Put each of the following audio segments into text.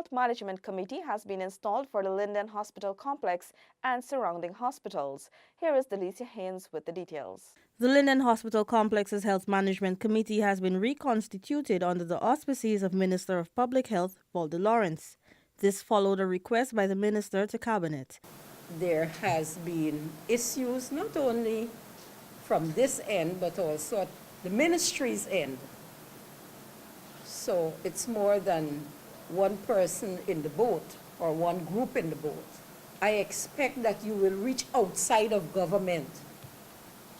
Health Management Committee has been installed for the Linden Hospital complex and surrounding hospitals. Here is Delicia Haynes with the details. The Linden Hospital Complex's Health Management Committee has been reconstituted under the auspices of Minister of Public Health, Valda Lawrence. This followed a request by the Minister to Cabinet. There has been issues not only from this end but also at the ministry's end. So it's more than one person in the boat or one group in the boat. I expect that you will reach outside of government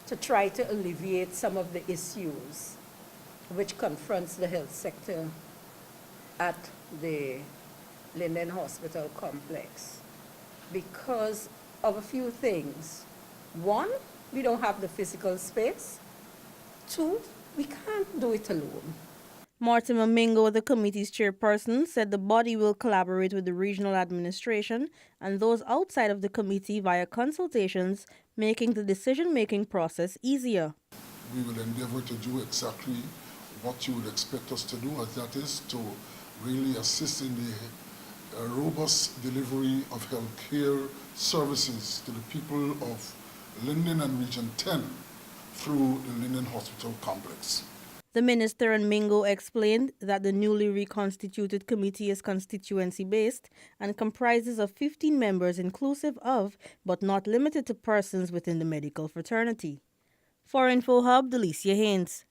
to try to alleviate some of the issues which confronts the health sector at the Linden Hospital complex because of a few things. One, we don't have the physical space. Two, we can't do it alone. Mortimer Mingo, the committee's chairperson, said the body will collaborate with the regional administration and those outside of the committee via consultations, making the decision-making process easier. We will endeavor to do exactly what you would expect us to do, and that is to really assist in the robust delivery of health care services to the people of Linden and Region 10 through the Linden Hospital complex. The minister and Mingo explained that the newly reconstituted committee is constituency-based and comprises of 15 members inclusive of, but not limited to persons within the medical fraternity. For InfoHub, Delicia Haynes.